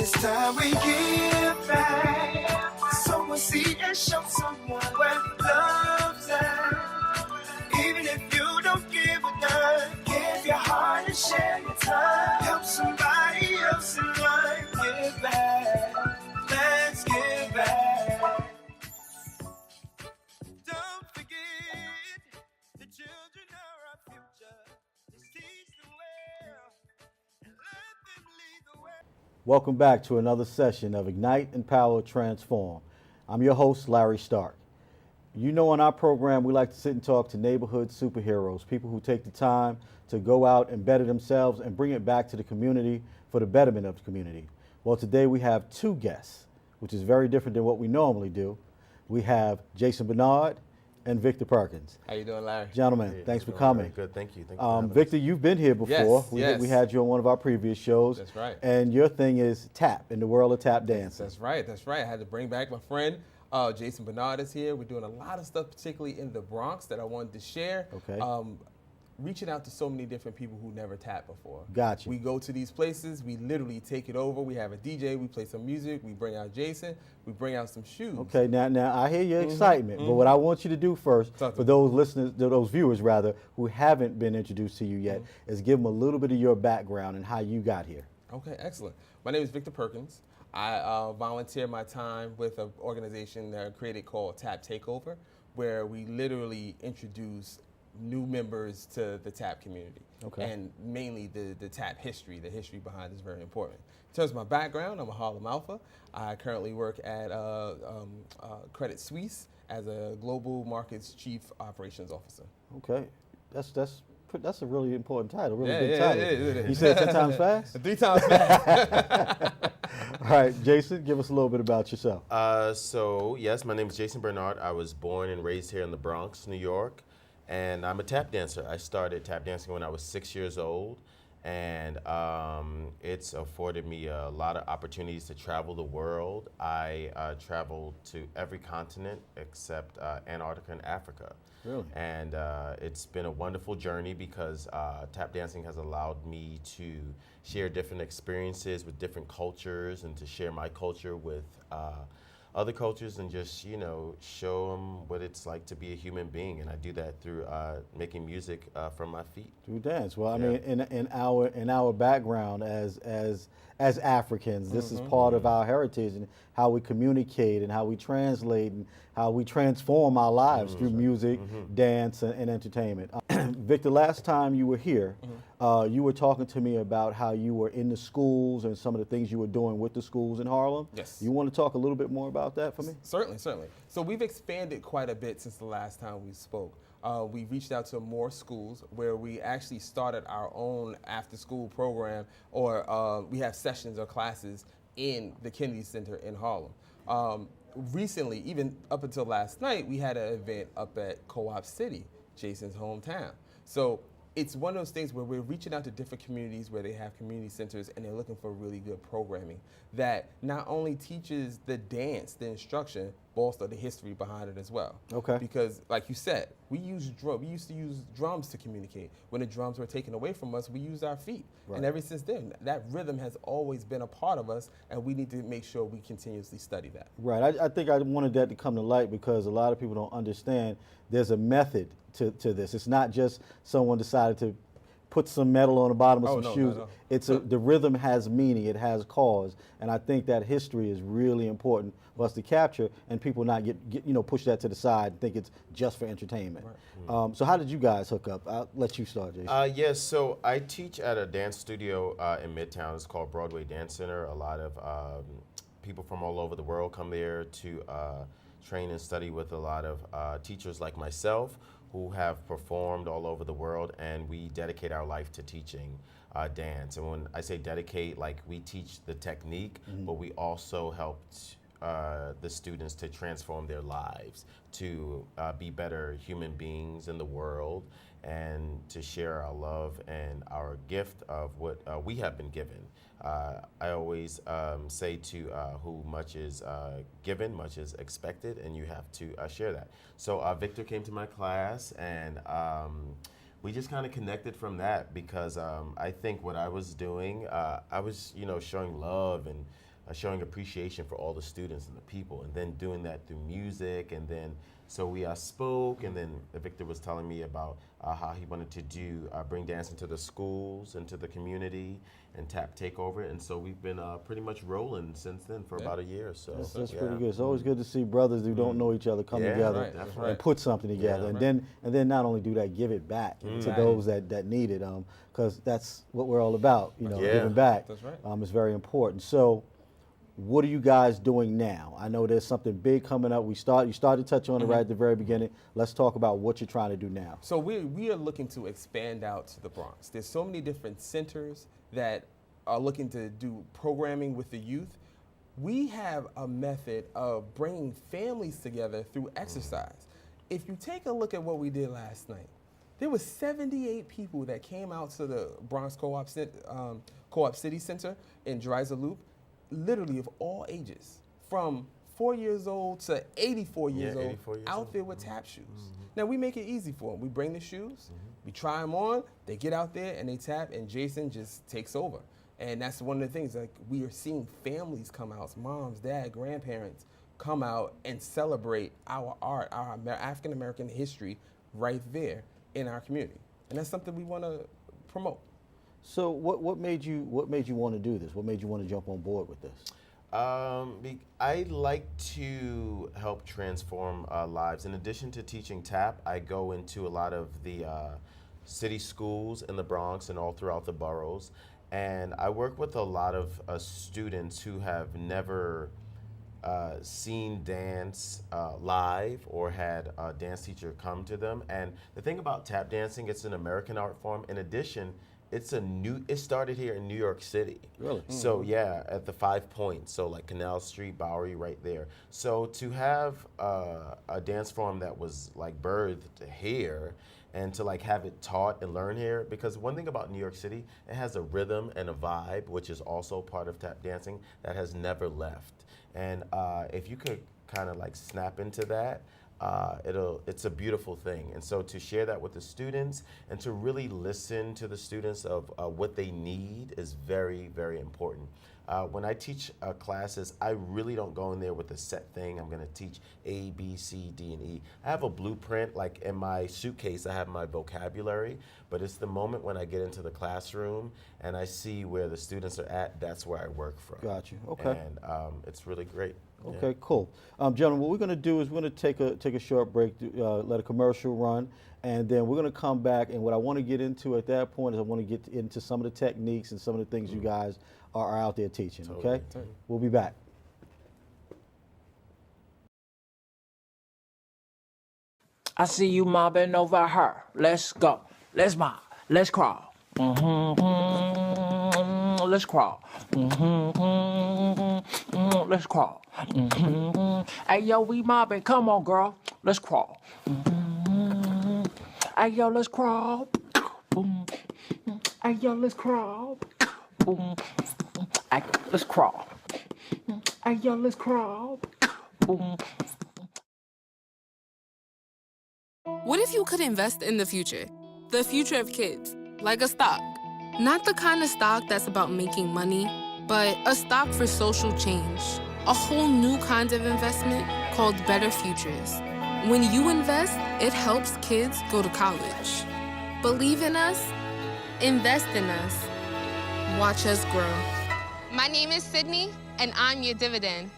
It's time we give back. So we'll see and show someone where love's at. Even if you don't give a dime, give your heart and share your time. Help somebody else in life. Give back. Let's give back. Don't forget, the children are our future. Just teach them well and let them lead the way. Welcome back to another session of Ignite, Empower, Transform. I'm your host, Larry Starke. You know, on our program, we like to sit and talk to neighborhood superheroes, people who take the time to go out and better themselves and bring it back to the community for the betterment of the community. Well, today we have two guests, which is very different than what we normally do. We have Jason Bernard and Victor Perkins. How you doing, Larry? Gentlemen, Hey, thanks for doing coming. very good, thank you. Thank you for having Victor, us. you've been here before. Yes, We had you on one of our previous shows. That's right. And your thing is tap, in the world of tap dancing. That's right. I had to bring back my friend. Jason Bernard is here. We're doing a lot of stuff, particularly in the Bronx, that I wanted to share. Okay. Reaching out to so many different people who never tapped before. Gotcha. We go to these places, we literally take it over. We have a DJ, we play some music, we bring out Jason, we bring out some shoes. Okay, now I hear your excitement, but what I want you to do first, Talk to for me. those listeners, those viewers rather, who haven't been introduced to you yet, is give them a little bit of your background and how you got here. Okay, excellent. My name is Victor Perkins. I volunteer my time with an organization that I created called Takeover, where we literally introduce new members to the tap community. Okay. And mainly the tap history. The history behind it is very important. In terms of my background, I'm a Harlem Alpha. I currently work at Credit Suisse as a Global Markets Chief Operations Officer. Okay, that's a really important title, really Yeah, big yeah, title. it is. You said it 10 times fast? 3 times fast. All right, Jason, give us a little bit about yourself. So yes, my name is Jason Bernard. I was born and raised here in the Bronx, New York, and I'm a tap dancer. I started tap dancing when I was 6 years old, and it's afforded me a lot of opportunities to travel the world. I traveled to every continent except Antarctica and Africa. Really? And it's been a wonderful journey because tap dancing has allowed me to share different experiences with different cultures and to share my culture with other cultures and just, you know, show them what it's like to be a human being. And I do that through making music from my feet. Through dance. Well, I Yeah. mean, in our background as Africans, this is part of our heritage and how we communicate and how we translate and how we transform our lives through music, dance, and entertainment. Victor, last time you were here, you were talking to me about how you were in the schools and some of the things you were doing with the schools in Harlem. Yes. You want to talk a little bit more about that for me? Certainly. So we've expanded quite a bit since the last time we spoke. We reached out to more schools where we actually started our own after-school program, or we have sessions or classes in the Kennedy Center in Harlem. Recently, even up until last night, we had an event up at Co-op City, Jason's hometown. So it's one of those things where we're reaching out to different communities where they have community centers and they're looking for really good programming that not only teaches the dance, the instruction, but also the history behind it as well. Okay. Because like you said, we used to use drums to communicate. When the drums were taken away from us, we used our feet. Right. And ever since then, that rhythm has always been a part of us, and we need to make sure we continuously study that. Right. I think I wanted that to come to light because a lot of people don't understand there's a method to this. It's not just someone decided to put some metal on the bottom of Oh, some no, shoes. no, no. It's the rhythm has meaning, it has cause, and I think that history is really important for us to capture and people not get push that to the side and think it's just for entertainment. Right. So how did you guys hook up? I'll let you start, Jason. Yes, so I teach at a dance studio in Midtown. It's called Broadway Dance Center. A lot of people from all over the world come there to train and study with a lot of teachers like myself who have performed all over the world, and we dedicate our life to teaching dance. And when I say dedicate, like we teach the technique, but we also help the students to transform their lives, to be better human beings in the world, and to share our love and our gift of what we have been given. I always say to who much is given, much is expected, and you have to share that. So Victor came to my class, and we just kind of connected from that because I think what I was doing, I was showing love and showing appreciation for all the students and the people, and then doing that through music. And then so we spoke, and then Victor was telling me about how he wanted to do bring dance into the schools, into the community, and tap Takeover. And so we've been pretty much rolling since then for about a year. So that's pretty good. It's always good to see brothers who don't know each other come together and put something together, and then not only do that, give it back to those that need it, because that's what we're all about, giving back. That's right. It's very important. So, what are you guys doing now? I know there's something big coming up. You started to touch on it right at the very beginning. Let's talk about what you're trying to do now. So we are looking to expand out to the Bronx. There's so many different centers that are looking to do programming with the youth. We have a method of bringing families together through exercise. If you take a look at what we did last night, there were 78 people that came out to the Bronx Co-op City Center in Dreiser Loop, literally of all ages, from 4 years old to 84 years old, out there with tap shoes. Now, we make it easy for them. We bring the shoes, we try them on, they get out there and they tap, and Jason just takes over. And that's one of the things, like, we are seeing families come out, moms, dad, grandparents come out and celebrate our art, our African-American history right there in our community. And that's something we want to promote. So what made you want to do this? What made you want to jump on board with this? I like to help transform lives. In addition to teaching tap, I go into a lot of the city schools in the Bronx and all throughout the boroughs. And I work with a lot of students who have never seen dance live or had a dance teacher come to them. And the thing about tap dancing, it's an American art form. In addition, it started here in New York City. Really? So yeah, at the 5 Points, so like Canal Street, Bowery, right there. So to have a dance form that was like birthed here, and to like have it taught and learned here, because one thing about New York City, it has a rhythm and a vibe, which is also part of tap dancing, that has never left. And if you could kind of like snap into that, it's a beautiful thing. And so to share that with the students and to really listen to the students of what they need is very, very important. When I teach classes, I really don't go in there with a set thing. I'm going to teach A, B, C, D, and E. I have a blueprint. Like in my suitcase, I have my vocabulary, but it's the moment when I get into the classroom and I see where the students are at, that's where I work from. Got you. Okay. And it's really great. Okay, cool. Gentlemen, what we're going to do is we're going to take a short break, let a commercial run, and then we're going to come back. And what I want to get into at that point is I want to get into some of the techniques and some of the things you guys are out there teaching. Okay, we'll be back. I see you mobbing over her. Let's go. Let's mob. Let's crawl. Let's crawl. Let's crawl. Hey, yo, we mobbing. Come on, girl. Let's crawl. Hey, yo, let's crawl. Hey, yo, let's crawl. Hey, let's crawl. Hey, yo, let's crawl. What if you could invest in the future? The future of kids, like a stock. Not the kind of stock that's about making money, but a stock for social change. A whole new kind of investment called Better Futures. When you invest, it helps kids go to college. Believe in us, invest in us, watch us grow. My name is Sydney, and I'm your dividend.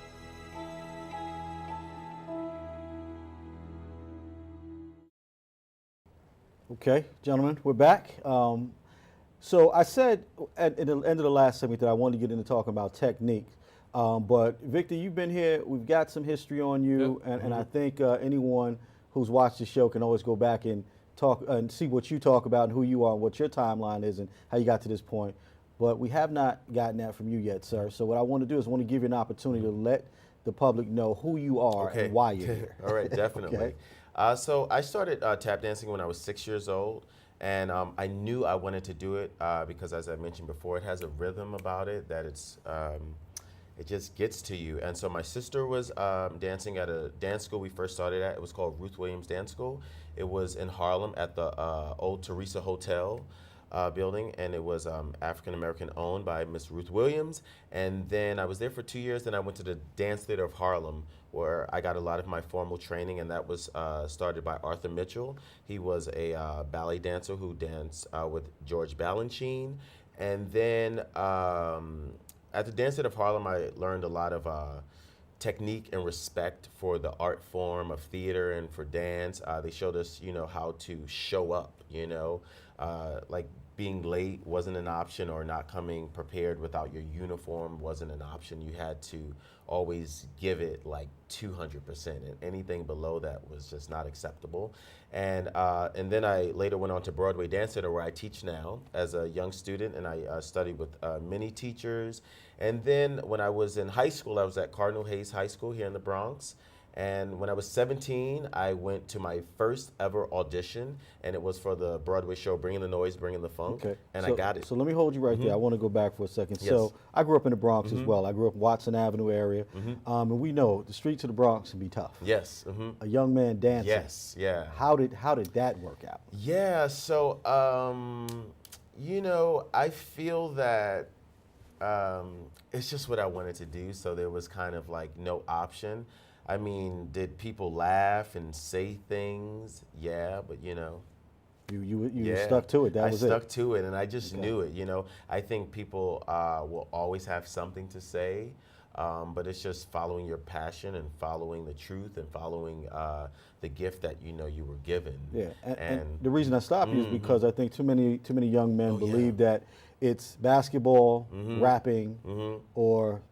Okay, gentlemen, we're back. So I said at the end of the last segment that I wanted to get into talking about technique. But Victor, you've been here. We've got some history on you, and I think anyone who's watched the show can always go back and talk and see what you talk about and who you are and what your timeline is and how you got to this point. But we have not gotten that from you yet, sir. So what I want to do is I want to give you an opportunity to let the public know who you are and why you're here. All right, definitely. Okay. So I started tap dancing when I was 6 years old, and I knew I wanted to do it because, as I mentioned before, it has a rhythm about it that it just gets to you. And so my sister was dancing at a dance school we first started at. It was called Ruth Williams Dance School. It was in Harlem at the old Teresa Hotel. building, and it was African American owned by Miss Ruth Williams. And then I was there for 2 years. Then I went to the Dance Theater of Harlem, where I got a lot of my formal training, and that was started by Arthur Mitchell. He was a ballet dancer who danced with George Balanchine. And then at the Dance Theater of Harlem, I learned a lot of technique and respect for the art form of theater and for dance. They showed us, how to show up, like being late wasn't an option, or not coming prepared without your uniform wasn't an option. You had to always give it like 200%, and anything below that was just not acceptable. And then I later went on to Broadway Dance Theater, where I teach now as a young student, and I studied with many teachers. And then when I was in high school, I was at Cardinal Hayes High School here in the Bronx. And when I was 17, I went to my first ever audition, and it was for the Broadway show Bringing the Noise, Bringing the Funk, and I got it. So let me hold you right there. I want to go back for a second. Yes. So I grew up in the Bronx as well. I grew up Watson Avenue area, and we know the streets of the Bronx can be tough. Yes. A young man dancing. Yes. Yeah. How did that work out? Yeah. So I feel that it's just what I wanted to do. So there was kind of like no option. I mean, did people laugh and say things? Yeah, but You stuck to it. That was it. I stuck to it, and I just knew it. I think people will always have something to say, but it's just following your passion and following the truth and following the gift that you were given. Yeah, and the reason I stopped you is because I think too many young men believe that it's basketball, rapping, or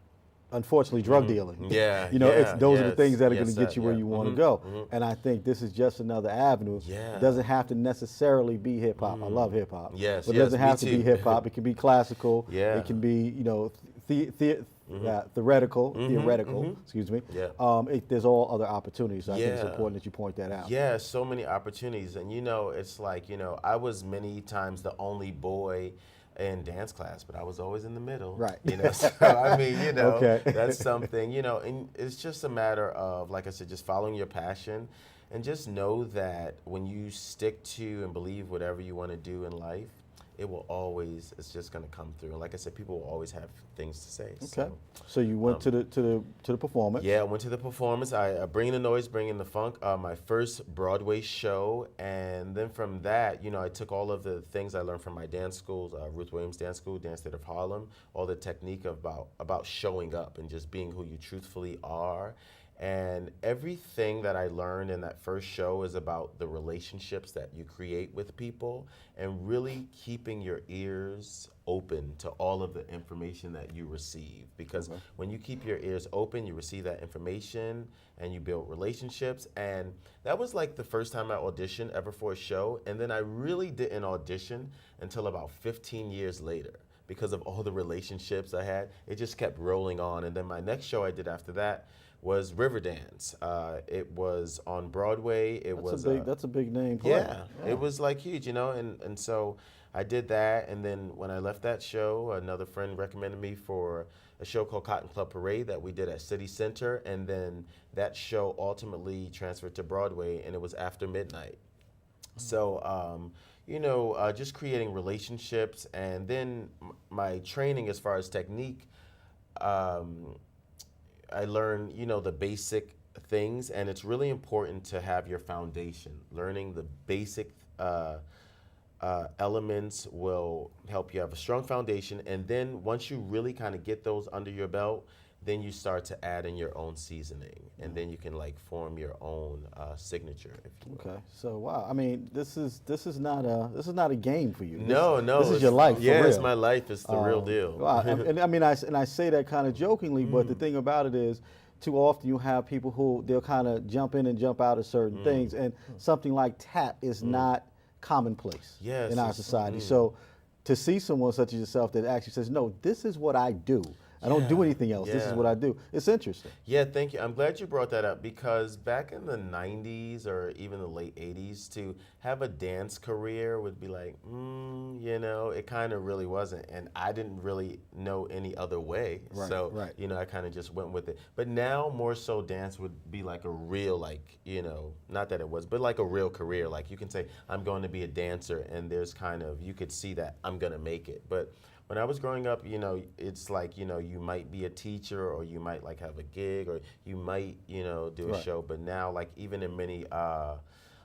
unfortunately drug dealing. Those are the things that are going to get you where you want to go. And I think this is just another avenue. It doesn't have to necessarily be hip hop. I love hip hop. But it doesn't have to be hip hop. It can be classical. It can be theoretical. Excuse me. There's all other opportunities. So I think it's important that you point that out. Yeah, so many opportunities. And it's like, I was many times the only boy in dance class, but I was always in the middle. Right. So I mean, that's something, and it's just a matter of, like I said, just following your passion, and just know that when you stick to and believe whatever you want to do in life, it's just going to come through. And like I said, people will always have things to say. Okay. So you went to the performance. Yeah, I went to the performance. I Bringing the Noise, Bringing the Funk, my first Broadway show. And then from that, I took all of the things I learned from my dance schools, Ruth Williams Dance School, Dance Theater of Harlem, all the technique about showing up and just being who you truthfully are. And everything that I learned in that first show is about the relationships that you create with people, and really keeping your ears open to all of the information that you receive. Because when you keep your ears open, you receive that information and you build relationships. And that was like the first time I auditioned ever for a show. And then I really didn't audition until about 15 years later. Because of all the relationships I had, it just kept rolling on. And then my next show I did after that was Riverdance. It was on Broadway. That's a big name play. Yeah, it was like huge, and so I did that. And then when I left that show, another friend recommended me for a show called Cotton Club Parade that we did at City Center. And then that show ultimately transferred to Broadway, and it was After Midnight. So, just creating relationships. And then my training as far as technique, I learned, the basic things, and it's really important to have your foundation. Learning the basic elements will help you have a strong foundation, and then once you really kind of get those under your belt, then you start to add in your own seasoning, and then you can form your own signature, if you will. Okay, so wow, I mean, this is not a game for you. No, this is your life. Yeah, for real. It's my life. It's the real deal. Wow, and I mean, I say that kind of jokingly, but the thing about it is, too often you have people who they'll kind of jump in and jump out of certain things, and something like tap is not commonplace in our society. So to see someone such as yourself that actually says, no, this is what I do. I don't do anything else. This is Yeah. what I do. It's interesting. Yeah, thank you. I'm glad you brought that up because back in the 90s or even the late 80s, to have a dance career would be like, you know, it kind of really wasn't. And I didn't really know any other way. Right, So, right. you know, I kind of just went with it. But now more so dance would be like a real, like, you know, not that it was, but like a real career. Like you can say, I'm going to be a dancer, and there's kind of, you could see that I'm going to make it. But when I was growing up, you know, it's like, you know, you might be a teacher, or you might like have a gig, or you might, you know, do a Right. show. But now, like even in many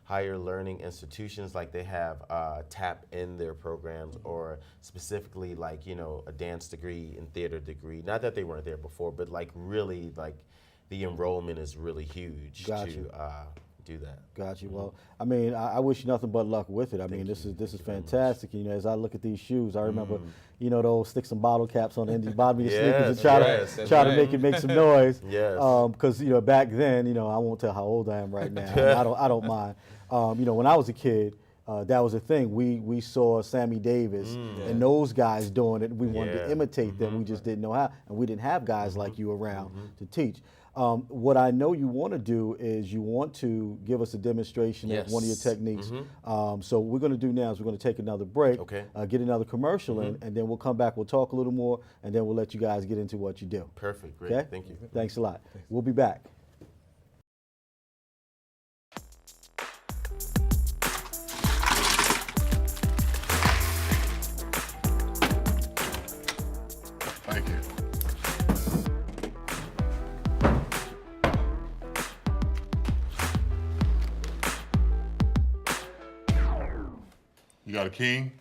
higher learning institutions, like they have tap in their programs, or specifically like, you know, a dance degree and theater degree. Not that they weren't there before, but like really like the enrollment is really huge Gotcha. to do that. Got you. Well, I mean, I wish you nothing but luck with it. I mean, this is fantastic. You know, as I look at these shoes, I remember, you know, those stick some bottle caps on the bottom of your sneakers and try yes, to that's try to right. make some noise. Yes. Because you know, back then, you know, I won't tell how old I am right now. I don't mind. You know, when I was a kid, that was a thing. We saw Sammy Davis and those guys doing it. We wanted to imitate them. We just didn't know how, and we didn't have guys like you around to teach. What I know you want to do is you want to give us a demonstration of one of your Yes. techniques. So what we're going to do now is we're going to take another break, Okay. Get another commercial in, and then we'll come back. We'll talk a little more, and then we'll let you guys get into what you do. Perfect. Great. Okay? Thank you. Thanks a lot. We'll be back. Thank you. You got a king?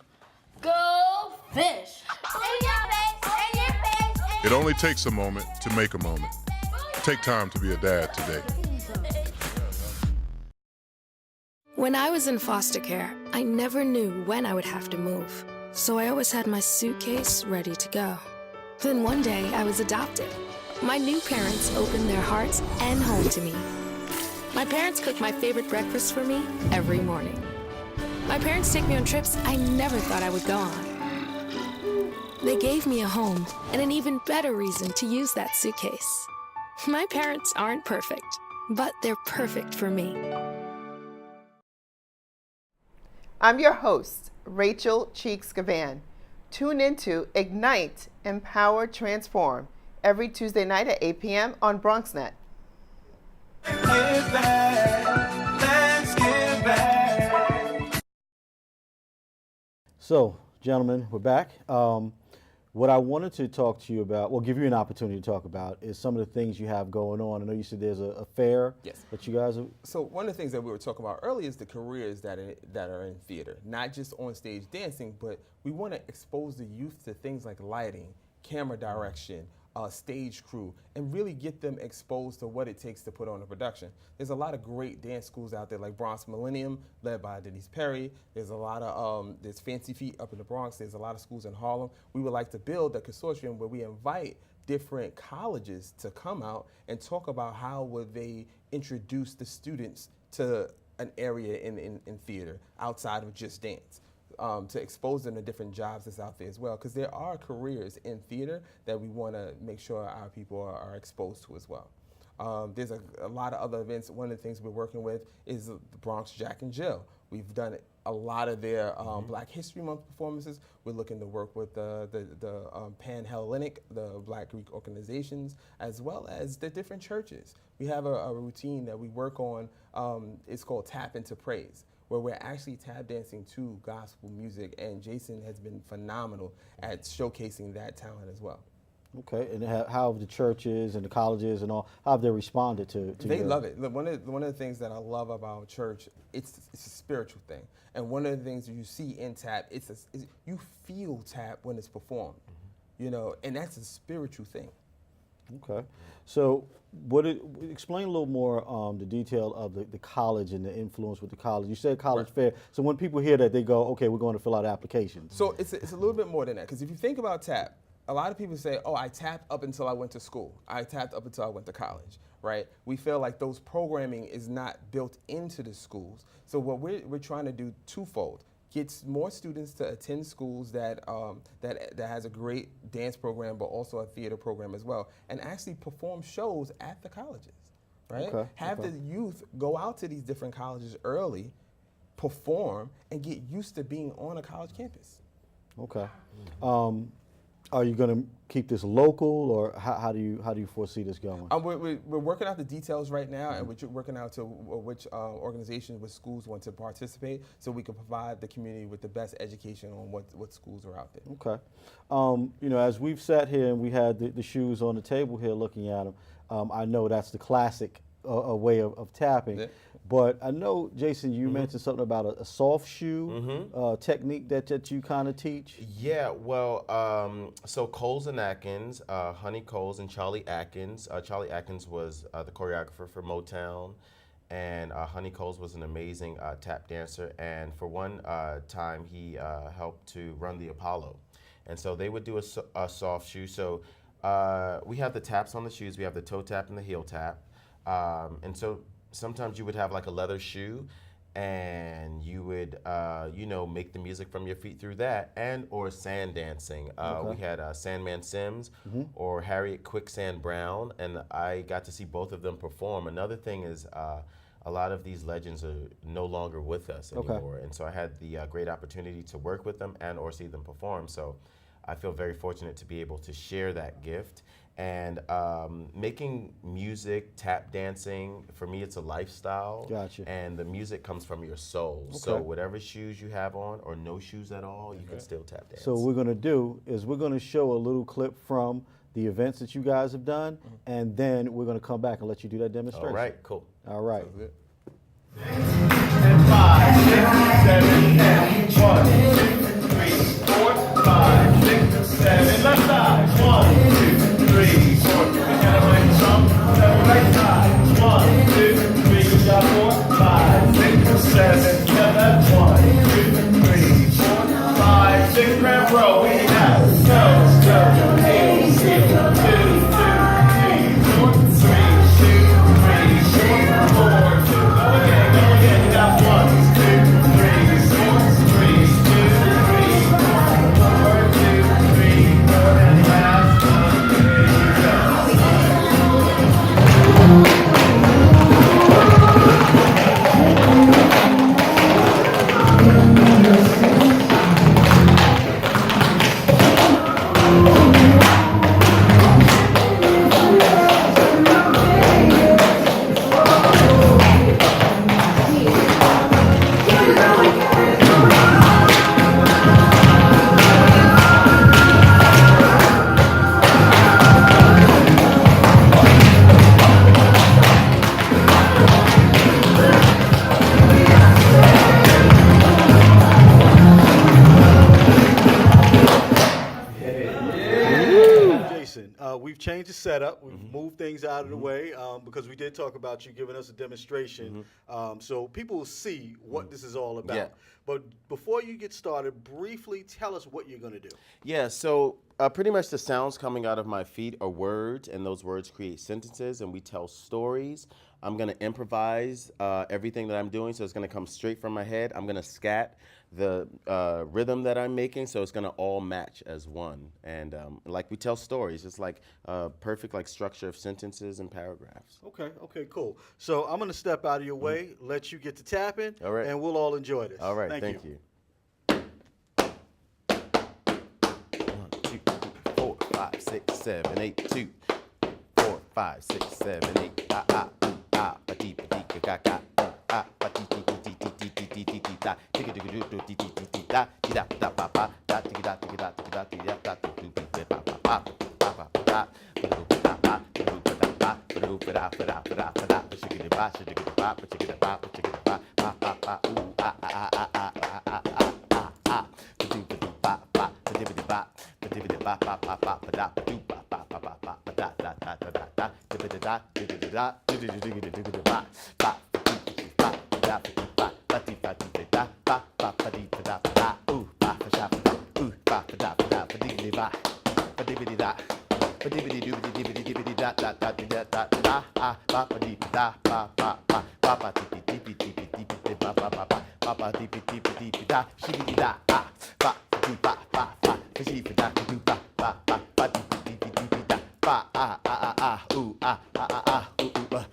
Go fish. In your face, in your face. It only takes a moment to make a moment. Take time to be a dad today. When I was in foster care, I never knew when I would have to move. So I always had my suitcase ready to go. Then one day, I was adopted. My new parents opened their hearts and home to me. My parents cook my favorite breakfast for me every morning. My parents take me on trips I never thought I would go on. They gave me a home and an even better reason to use that suitcase. My parents aren't perfect, but they're perfect for me. I'm your host, Rachel Cheeks-Gavan. Tune into Ignite, Empower, Transform every Tuesday night at 8 p.m. on BronxNet. Get back, let's get back. So, gentlemen, we're back. What I wanted to talk to you about, well, give you an opportunity to talk about, is some of the things you have going on. I know you said there's a fair Yes. that you guys are. So one of the things that we were talking about earlier is the careers that are in theater, not just on stage dancing, but we want to expose the youth to things like lighting, camera direction, stage crew, and really get them exposed to what it takes to put on a production. There's a lot of great dance schools out there, like Bronx Millennium, led by Denise Perry. There's a lot of there's Fancy Feet up in the Bronx. There's a lot of schools in Harlem. We would like to build a consortium where we invite different colleges to come out and talk about how would they introduce the students to an area in theater outside of just dance. To expose them to different jobs that's out there as well, because there are careers in theater that we want to make sure our people are exposed to as well. There's a lot of other events. One of the things we're working with is the Bronx Jack and Jill. We've done a lot of their Black History Month performances. We're looking to work with the Pan-Hellenic, the Black Greek organizations, as well as the different churches. We have a routine that we work on. It's called Tap Into Praise, where we're actually tap dancing to gospel music, and Jason has been phenomenal at showcasing that talent as well. Okay, and how have the churches and the colleges and all, how have they responded to They your- love it. Look, one of the things that I love about church, it's a spiritual thing. And one of the things that you see in tap, you feel tap when it's performed, you know, and that's a spiritual thing. Okay, so explain a little more the detail of the college and the influence with the college. You said college fair, so when people hear that, they go, okay, we're going to fill out applications. So it's a little bit more than that, because if you think about tap, a lot of people say, oh, I tapped up until I went to school. I tapped up until I went to college, right? We feel like those programming is not built into the schools. So what we're trying to do twofold. gets more students to attend schools that that has a great dance program, but also a theater program as well, and actually perform shows at the colleges, right? Okay, Have okay. the youth go out to these different colleges early, perform, and get used to being on a college campus. Okay. Are you going to keep this local, or how do you foresee this going? We're working out the details right now, and we're working out to which organizations, which schools want to participate, so we can provide the community with the best education on what schools are out there. Okay. You know, as we've sat here and we had the shoes on the table here looking at them, I know that's the classic way of tapping. Yeah. But I know, Jason, you mentioned something about a soft shoe technique that you kind of teach. Yeah, well, so Coles and Atkins, Honey Coles and Charlie Atkins. Charlie Atkins was the choreographer for Motown, and Honey Coles was an amazing tap dancer. And for one time, he helped to run the Apollo. And so they would do a soft shoe. So we have the taps on the shoes. We have the toe tap and the heel tap. And so sometimes you would have like a leather shoe, and you would, you know, make the music from your feet through that, and or sand dancing. We had Sandman Sims or Harriet Quicksand Brown, and I got to see both of them perform. Another thing is a lot of these legends are no longer with us anymore, and so I had the great opportunity to work with them and or see them perform. So I feel very fortunate to be able to share that gift. And making music, tap dancing, for me, it's a lifestyle. Gotcha. And the music comes from your soul. Okay. So whatever shoes you have on, or no shoes at all, you can still tap dance. So what we're going to do is we're going to show a little clip from the events that you guys have done, and then we're going to come back and let you do that demonstration. All right, cool. All right. Sounds good. And 5, 6, 7, 8. 1, 2, 3, 4, 5, 6, 7. Left side. 1, 2, 3, 4. We got a right thumb. Right side. 1, 2, 3. We got 4, 5, 6, 7. Left. 1, 2, 3, 4, 5, 6. Grab row. We have go, heel, heel. 2, 2, 3, 4, 3, 2, 3, 4, 4, 2. Go again. You got 1, 2, 3, 4, 3, 2, 3, 4, 2, 3, 4, and last one. There you go. Jason, we've changed the setup. We've moved things out of the way because we did talk about you giving us a demonstration, so people will see what this is all about. Yeah. But before you get started, briefly tell us what you're going to do. Yeah, so pretty much the sounds coming out of my feet are words, and those words create sentences, and we tell stories. I'm going to improvise everything that I'm doing, so it's going to come straight from my head. I'm going to scat the rhythm that I'm making, so it's going to all match as one. And like we tell stories, it's like perfect like structure of sentences and paragraphs. Okay, cool. So I'm going to step out of your way, let you get to tapping, All right. and we'll all enjoy this. All right, Thank thank you. 1, 2, 3, 4, 5, 6, 7, 8, 2, 4, 5, 6, 7, 8. Ah ah ah, ba dee ba dee ga ga. Ah ba dee dee dee dee dee dee dee dee dee da. Dee dee dee dee dee dee dee da. Dee da da ba ba. Da dee da dee da dee da dee da da dee dee ba ba ba ba ba ba ba. Ba do ba da ba. Ba do ba da ba. Ba do ba da ba da ba da ba da. Ba shake it ba, shake it ba, ba shake it ba, ba shake it ba. Ba ba ba. Ooh ah ah ah ah ah ah ah ah ah. Ba do ba do ba ba. Ba dee ba dee ba. Ba dee ba dee ba ba ba ba ba da ba do ba ba ba ba ba ba da da da da da da. Dee ba dee da dee dee dee da. Dee dee dee dee dee dee dee ba ba. Ba da ba ba dee ba dee da ba ba ba dee ba da ba da. Ooh ba ba sha ba. Ooh ba ba da ba da. Ba dee dee ba. Ba dee ba dee da. Ba dee ba dee doo ba dee ba dee ba dee da da da dee da da da. Ah ba ba dee da ba ba ba ba ba dee dee dee dee dee dee ba ba ba ba. ba ba dee dee dee da she dee da ba ba dee ba she da do ba ba dee dee da ba ooh ooh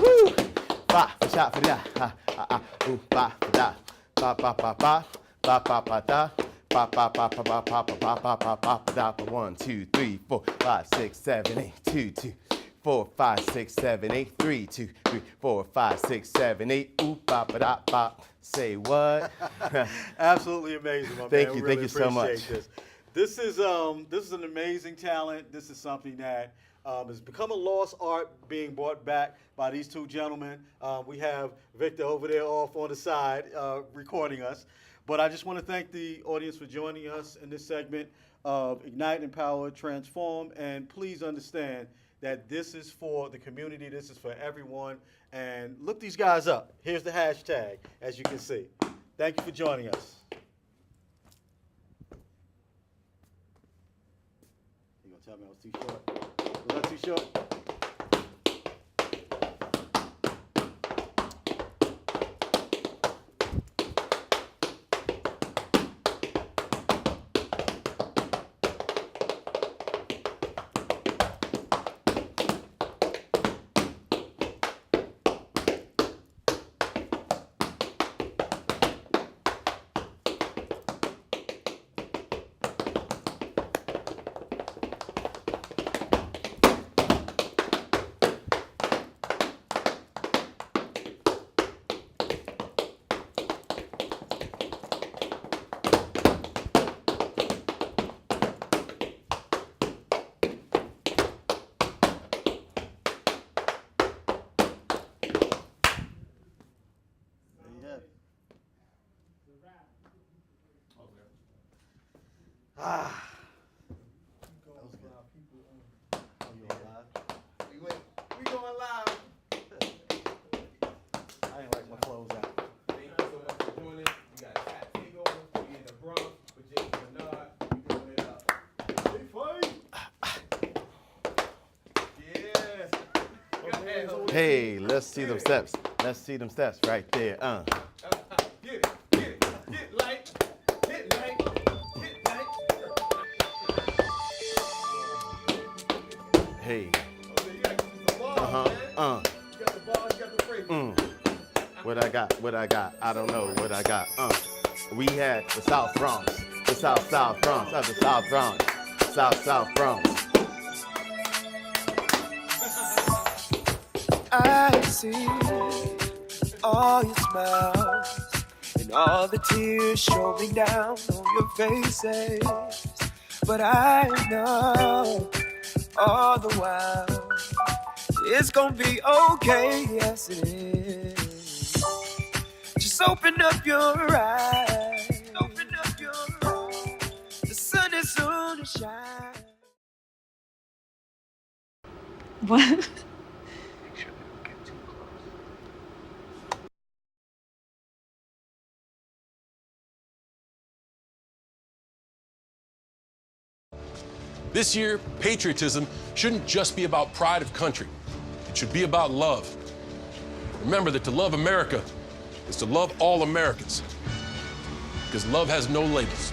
woo ba shot for da ooh ba da ba ba ba ba ba ba ba da ba ba ba ba ba ba ba ba ba ba da 1 2 3 4 5 6 7 8 2 2 4 5 6 7 8 3 2 3 4 5 6 7 8 ooh ba ba da ba say what. Absolutely amazing, my Thank man. you, We really thank you so much. appreciate This is an amazing talent. This is something that has become a lost art being brought back by these two gentlemen. We have Victor over there off on the side recording us. But I just want to thank the audience for joining us in this segment of Ignite, Empower, Transform. And please understand that this is for the community. This is for everyone. And look these guys up. Here's the hashtag, as you can see. Thank you for joining us. You gonna tell me I was too short? Was that too short? We going live. I ain't like my clothes out. Thank you so much for doing it. You got Takeover. We in the Bronx with Jason Bernard. We doing it up. Yeah. Hey, let's see them steps. Let's see them steps right there. Get it, get it, get light, get light, get light. Hey. Oh, you got the ball, man. You got the ball, you got the free. What I got, I don't know what I got. We had the South Bronx, the South Bronx, the South Bronx, South Bronx. I see all your smiles and all the tears showing down on your faces. But I know all the while it's gonna be okay, yes it is. Just open up your eyes, open up your eyes. The sun is soon to shine. What? This year, patriotism shouldn't just be about pride of country. It should be about love. Remember that to love America is to love all Americans, because love has no labels.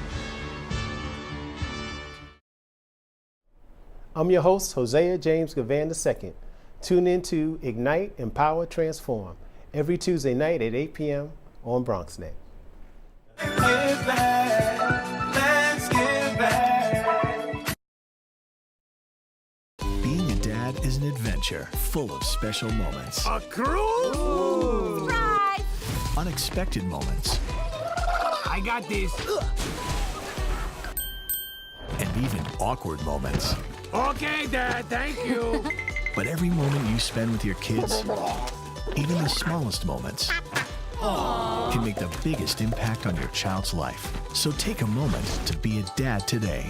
I'm your host, Hosea James Gavan II. Tune in to Ignite, Empower, Transform every Tuesday night at 8 p.m. on BronxNet. Give back, let's give back. Being a dad is an adventure full of special moments. A cruise? Right. Unexpected moments. I got this. And even awkward moments. Okay, Dad, thank you. But every moment you spend with your kids, even the smallest moments, can make the biggest impact on your child's life. So take a moment to be a dad today.